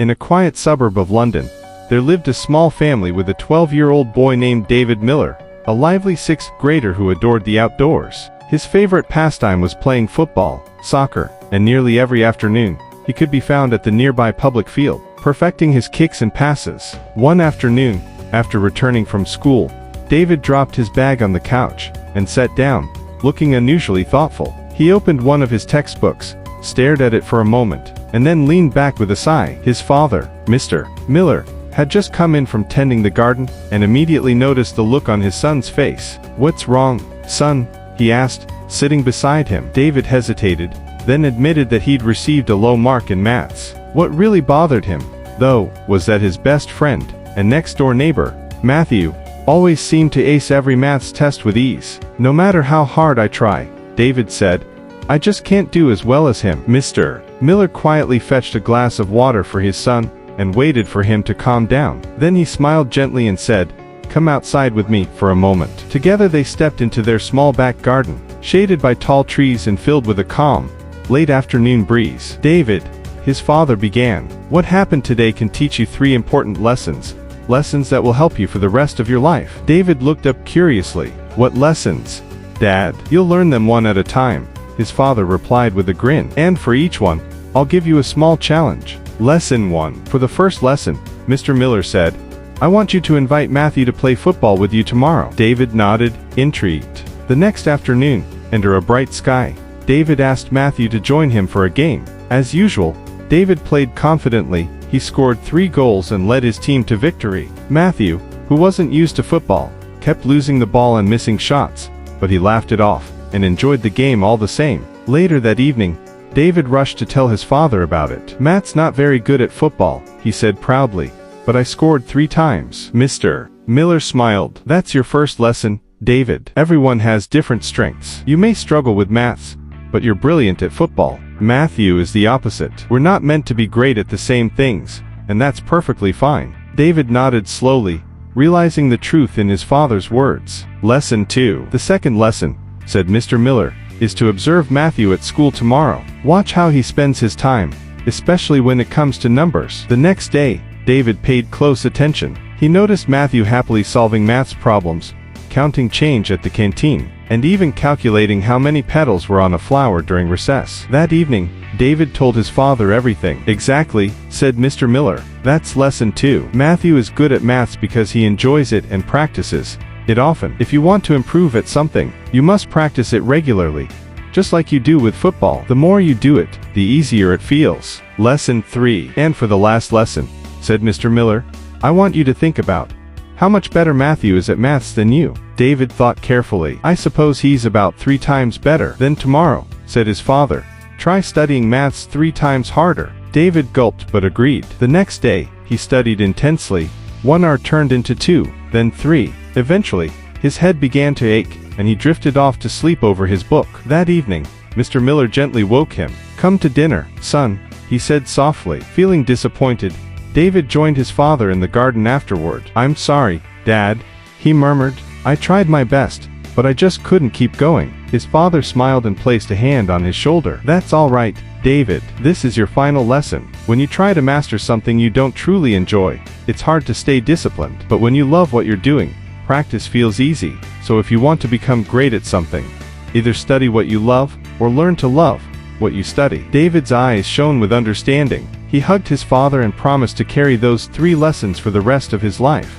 In a quiet suburb of London, there lived a small family with a 12-year-old boy named David Miller, a lively sixth grader who adored the outdoors. His favorite pastime was playing football, soccer, and nearly every afternoon, he could be found at the nearby public field, perfecting his kicks and passes. One afternoon, after returning from school, David dropped his bag on the couch and sat down, looking unusually thoughtful. He opened one of his textbooks, stared at it for a moment, and then leaned back with a sigh. His father, Mr. Miller, had just come in from tending the garden and immediately noticed the look on his son's face. "What's wrong, son?" he asked, sitting beside him. David hesitated, then admitted that he'd received a low mark in maths. What really bothered him, though, was that his best friend and next-door neighbor, Matthew, always seemed to ace every maths test with ease. "No matter how hard I try," David said, "I just can't do as well as him." Mr. Miller quietly fetched a glass of water for his son and waited for him to calm down. Then he smiled gently and said, "Come outside with me for a moment." Together they stepped into their small back garden, shaded by tall trees and filled with a calm, late afternoon breeze. "David," his father began, "what happened today can teach you 3 important lessons that will help you for the rest of your life." David looked up curiously. "What lessons, Dad?" "You'll learn them one at a time," his father replied with a grin. "And for each one, I'll give you a small challenge." Lesson 1. For the first lesson, Mr. Miller said, "I want you to invite Matthew to play football with you tomorrow." David nodded, intrigued. The next afternoon, under a bright sky, David asked Matthew to join him for a game. As usual, David played confidently. He scored 3 goals and led his team to victory. Matthew, who wasn't used to football, kept losing the ball and missing shots, but he laughed it off and enjoyed the game all the same. Later that evening, David rushed to tell his father about it. "Matt's not very good at football," he said proudly, "but I scored 3 times." Mr. Miller smiled. "That's your first lesson, David. Everyone has different strengths. You may struggle with maths, but you're brilliant at football. Matthew is the opposite. We're not meant to be great at the same things, and that's perfectly fine." David nodded slowly, realizing the truth in his father's words. Lesson 2. The second lesson, said Mr. Miller, is to observe Matthew at school tomorrow. Watch how he spends his time, especially when it comes to numbers. The next day, David paid close attention. He noticed Matthew happily solving maths problems, counting change at the canteen, and even calculating how many petals were on a flower during recess. That evening, David told his father everything. "Exactly," said Mr. Miller. "That's lesson 2. Matthew is good at maths because he enjoys it and practices it often. If you want to improve at something, you must practice it regularly, just like you do with football. The more you do it, the easier it feels." Lesson 3. And for the last lesson, said Mr. Miller, "I want you to think about how much better Matthew is at maths than you." David thought carefully. "I suppose he's about 3 times better." "Then tomorrow," said his father, "try studying maths 3 times harder." David gulped but agreed. The next day, he studied intensely. 1 hour turned into 2, then 3. Eventually, his head began to ache, and he drifted off to sleep over his book. That evening, Mr. Miller gently woke him. "Come to dinner, son," he said softly. Feeling disappointed, David joined his father in the garden afterward. "I'm sorry, Dad," he murmured. "I tried my best, but I just couldn't keep going." His father smiled and placed a hand on his shoulder. "That's all right, David. This is your final lesson. When you try to master something you don't truly enjoy, it's hard to stay disciplined. But when you love what you're doing, practice feels easy. So if you want to become great at something, either study what you love, or learn to love what you study." David's eyes shone with understanding. He hugged his father and promised to carry those 3 lessons for the rest of his life.